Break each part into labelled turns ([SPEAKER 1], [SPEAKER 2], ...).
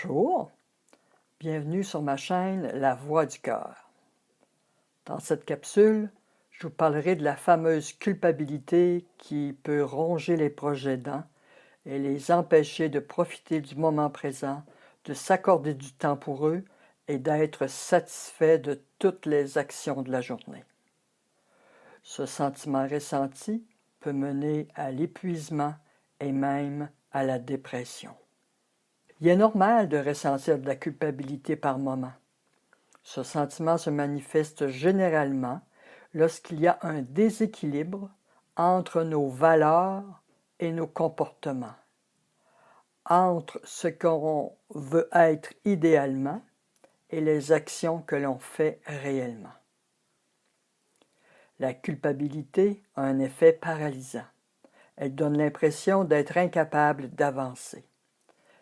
[SPEAKER 1] Bonjour, bienvenue sur ma chaîne La Voix du Cœur. Dans cette capsule, je vous parlerai de la fameuse culpabilité qui peut ronger les proches aidants et les empêcher de profiter du moment présent, de s'accorder du temps pour eux et d'être satisfaits de toutes les actions de la journée. Ce sentiment ressenti peut mener à l'épuisement et même à la dépression. Il est normal de ressentir de la culpabilité par moments. Ce sentiment se manifeste généralement lorsqu'il y a un déséquilibre entre nos valeurs et nos comportements, entre ce qu'on veut être idéalement et les actions que l'on fait réellement. La culpabilité a un effet paralysant. Elle donne l'impression d'être incapable d'avancer.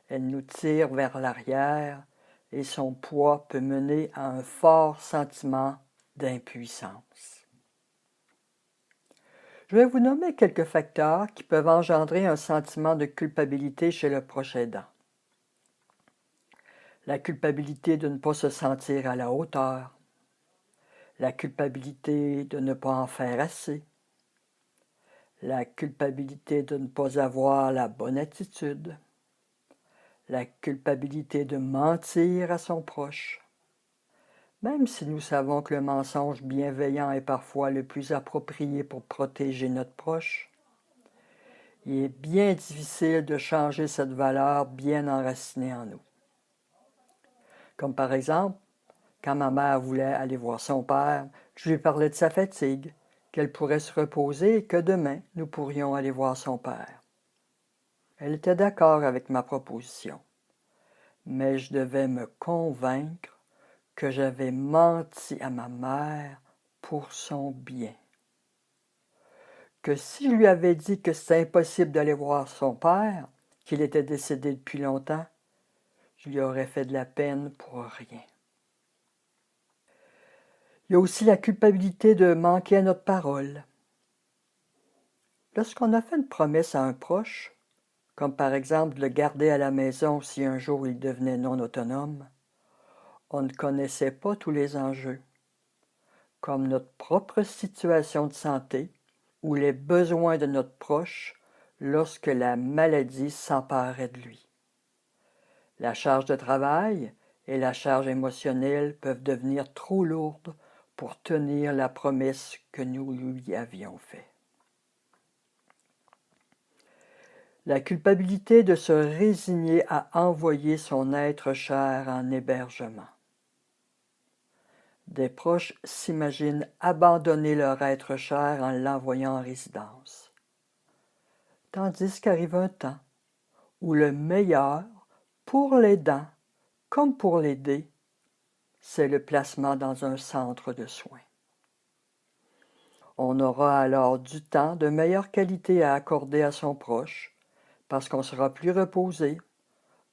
[SPEAKER 1] Elle nous tire vers l'arrière et son poids peut mener à un fort sentiment d'impuissance. Je vais vous nommer quelques facteurs qui peuvent engendrer un sentiment de culpabilité chez le proche aidant. La culpabilité de ne pas se sentir à la hauteur, la culpabilité de ne pas en faire assez, la culpabilité de ne pas avoir la bonne attitude, la culpabilité de mentir à son proche. Même si nous savons que le mensonge bienveillant est parfois le plus approprié pour protéger notre proche, il est bien difficile de changer cette valeur bien enracinée en nous. Comme par exemple, quand ma mère voulait aller voir son père, je lui parlais de sa fatigue, qu'elle pourrait se reposer et que demain, nous pourrions aller voir son père. Elle était d'accord avec ma proposition, mais je devais me convaincre que j'avais menti à ma mère pour son bien. Que si je lui avais dit que c'était impossible d'aller voir son père, qu'il était décédé depuis longtemps, je lui aurais fait de la peine pour rien. Il y a aussi la culpabilité de manquer à notre parole. Lorsqu'on a fait une promesse à un proche, comme par exemple de le garder à la maison si un jour il devenait non autonome, on ne connaissait pas tous les enjeux, comme notre propre situation de santé ou les besoins de notre proche lorsque la maladie s'emparait de lui. La charge de travail et la charge émotionnelle peuvent devenir trop lourdes pour tenir la promesse que nous lui avions faite. La culpabilité de se résigner à envoyer son être cher en hébergement. Des proches s'imaginent abandonner leur être cher en l'envoyant en résidence. Tandis qu'arrive un temps où le meilleur pour l'aidant comme pour l'aider, c'est le placement dans un centre de soins. On aura alors du temps de meilleure qualité à accorder à son proche parce qu'on sera plus reposé,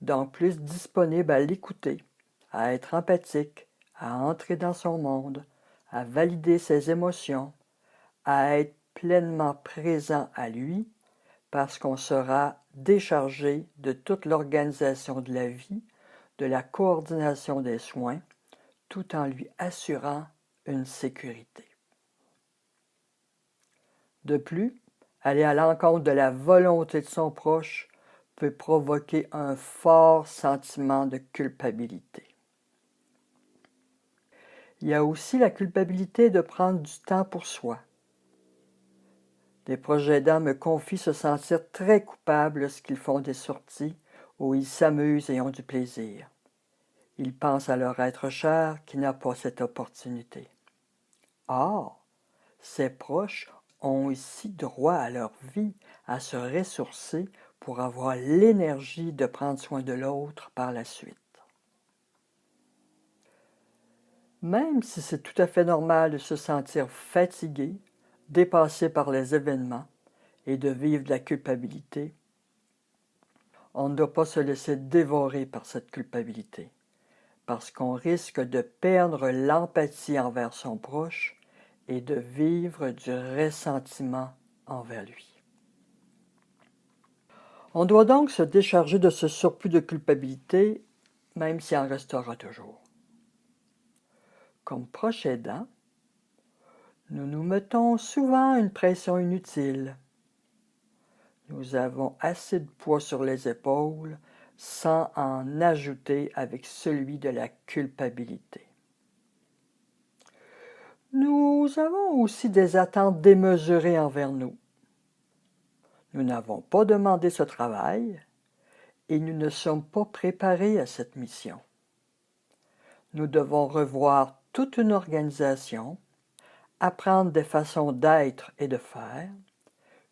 [SPEAKER 1] donc plus disponible à l'écouter, à être empathique, à entrer dans son monde, à valider ses émotions, à être pleinement présent à lui parce qu'on sera déchargé de toute l'organisation de la vie, de la coordination des soins, tout en lui assurant une sécurité. De plus, aller à l'encontre de la volonté de son proche peut provoquer un fort sentiment de culpabilité. Il y a aussi la culpabilité de prendre du temps pour soi. Des proches aidants me confient se sentir très coupables lorsqu'ils font des sorties où ils s'amusent et ont du plaisir. Ils pensent à leur être cher qui n'a pas cette opportunité. Or, ces proches ont aussi droit à leur vie, à se ressourcer pour avoir l'énergie de prendre soin de l'autre par la suite. Même si c'est tout à fait normal de se sentir fatigué, dépassé par les événements et de vivre de la culpabilité, on ne doit pas se laisser dévorer par cette culpabilité, parce qu'on risque de perdre l'empathie envers son proche et de vivre du ressentiment envers lui. On doit donc se décharger de ce surplus de culpabilité même s'il en restera toujours. Comme proche aidant, nous nous mettons souvent une pression inutile. Nous avons assez de poids sur les épaules sans en ajouter avec celui de la culpabilité. Nous avons aussi des attentes démesurées envers nous. Nous n'avons pas demandé ce travail et nous ne sommes pas préparés à cette mission. Nous devons revoir toute une organisation, apprendre des façons d'être et de faire,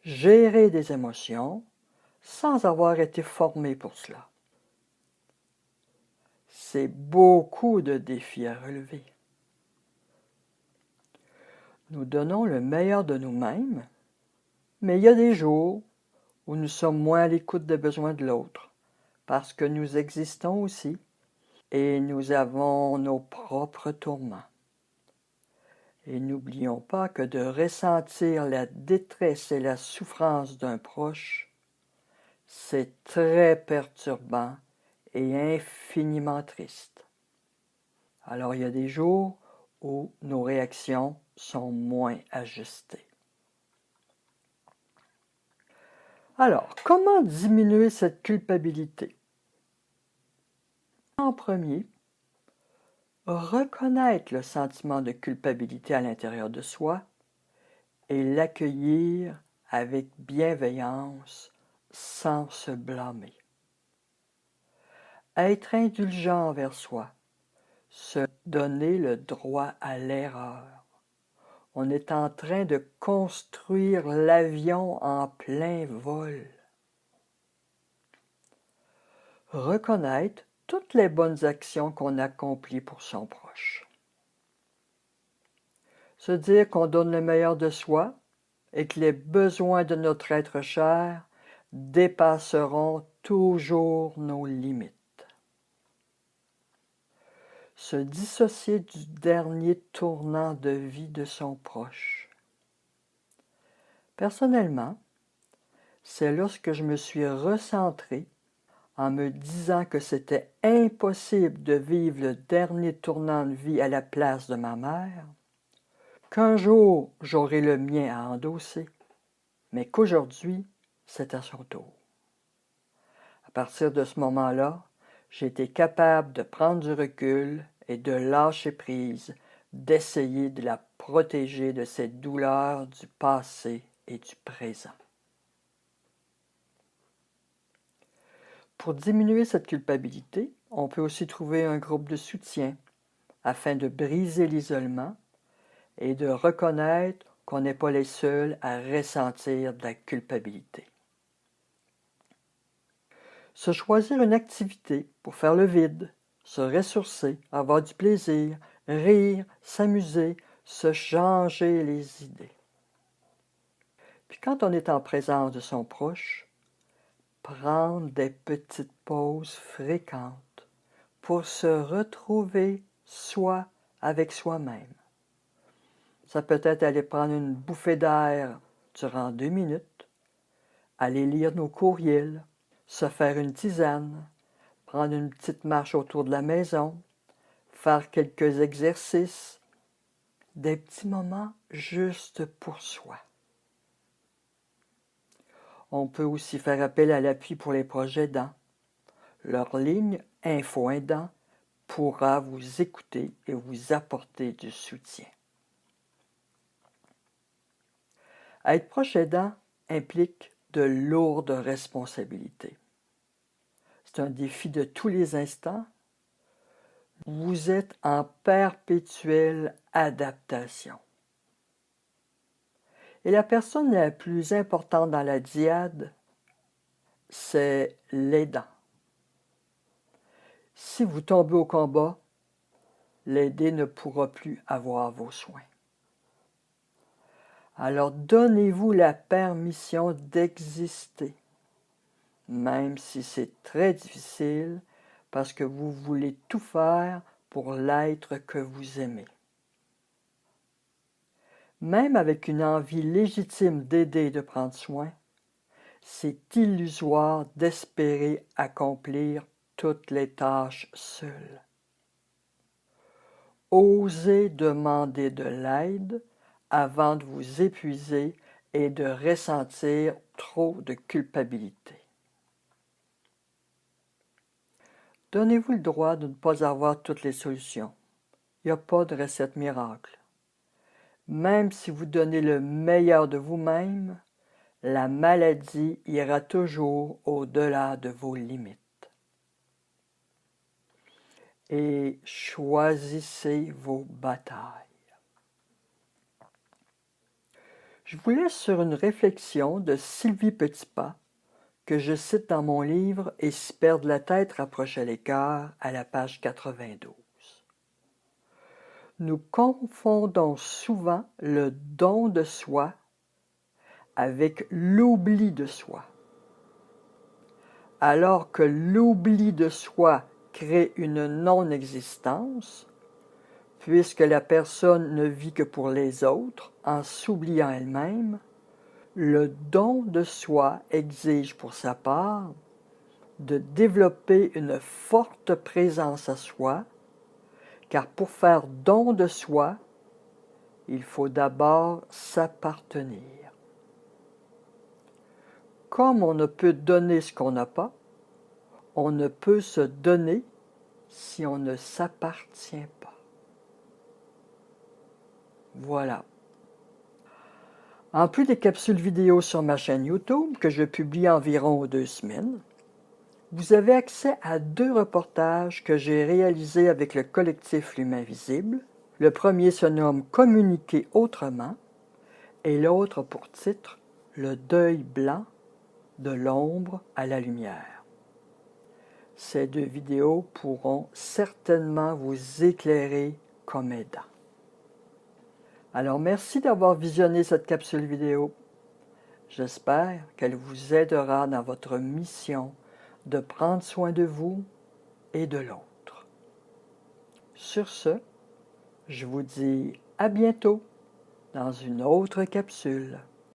[SPEAKER 1] gérer des émotions, sans avoir été formés pour cela. C'est beaucoup de défis à relever. Nous donnons le meilleur de nous-mêmes, mais il y a des jours où nous sommes moins à l'écoute des besoins de l'autre, parce que nous existons aussi et nous avons nos propres tourments. Et n'oublions pas que de ressentir la détresse et la souffrance d'un proche, c'est très perturbant et infiniment triste. Alors il y a des jours où nos réactions sont moins ajustées. Alors, comment diminuer cette culpabilité? En premier, reconnaître le sentiment de culpabilité à l'intérieur de soi et l'accueillir avec bienveillance sans se blâmer. Être indulgent envers soi, se donner le droit à l'erreur. On est en train de construire l'avion en plein vol. Reconnaître toutes les bonnes actions qu'on accomplit pour son proche. Se dire qu'on donne le meilleur de soi et que les besoins de notre être cher dépasseront toujours nos limites. Se dissocier du dernier tournant de vie de son proche. Personnellement, c'est lorsque je me suis recentré en me disant que c'était impossible de vivre le dernier tournant de vie à la place de ma mère, qu'un jour j'aurai le mien à endosser, mais qu'aujourd'hui, c'est à son tour. À partir de ce moment-là, j'ai été capable de prendre du recul et de lâcher prise, d'essayer de la protéger de cette douleur du passé et du présent. Pour diminuer cette culpabilité, on peut aussi trouver un groupe de soutien afin de briser l'isolement et de reconnaître qu'on n'est pas les seuls à ressentir de la culpabilité. Se choisir une activité pour faire le vide, se ressourcer, avoir du plaisir, rire, s'amuser, se changer les idées. Puis quand on est en présence de son proche, prendre des petites pauses fréquentes pour se retrouver soi avec soi-même. Ça peut être aller prendre une bouffée d'air durant 2 minutes, aller lire nos courriels, se faire une tisane, prendre une petite marche autour de la maison, faire quelques exercices, des petits moments juste pour soi. On peut aussi faire appel à l'appui pour les proches aidants. Leur ligne Info Aidant pourra vous écouter et vous apporter du soutien. Être proche aidant implique de lourdes responsabilités. C'est un défi de tous les instants. Vous êtes en perpétuelle adaptation. Et la personne la plus importante dans la dyade, c'est l'aidant. Si vous tombez au combat, l'aidé ne pourra plus avoir vos soins. Alors donnez-vous la permission d'exister, même si c'est très difficile, parce que vous voulez tout faire pour l'être que vous aimez. Même avec une envie légitime d'aider et de prendre soin, c'est illusoire d'espérer accomplir toutes les tâches seul. Osez demander de l'aide avant de vous épuiser et de ressentir trop de culpabilité. Donnez-vous le droit de ne pas avoir toutes les solutions. Il n'y a pas de recette miracle. Même si vous donnez le meilleur de vous-même, la maladie ira toujours au-delà de vos limites. Et choisissez vos batailles. Je vous laisse sur une réflexion de Sylvie Petitpas, que je cite dans mon livre « Et si perdre la tête rapprochait les cœurs » à la page 92. Nous confondons souvent le don de soi avec l'oubli de soi. Alors que l'oubli de soi crée une non-existence, puisque la personne ne vit que pour les autres en s'oubliant elle-même, le don de soi exige pour sa part de développer une forte présence à soi, car pour faire don de soi, il faut d'abord s'appartenir. Comme on ne peut donner ce qu'on n'a pas, on ne peut se donner si on ne s'appartient pas. Voilà. En plus des capsules vidéo sur ma chaîne YouTube, que je publie environ 2 semaines, vous avez accès à 2 reportages que j'ai réalisés avec le collectif L'Humain Visible. Le premier se nomme « Communiquer autrement » et l'autre pour titre « Le deuil blanc de l'ombre à la lumière ». Ces 2 vidéos pourront certainement vous éclairer comme aidant. Alors merci d'avoir visionné cette capsule vidéo. J'espère qu'elle vous aidera dans votre mission de prendre soin de vous et de l'autre. Sur ce, je vous dis à bientôt dans une autre capsule.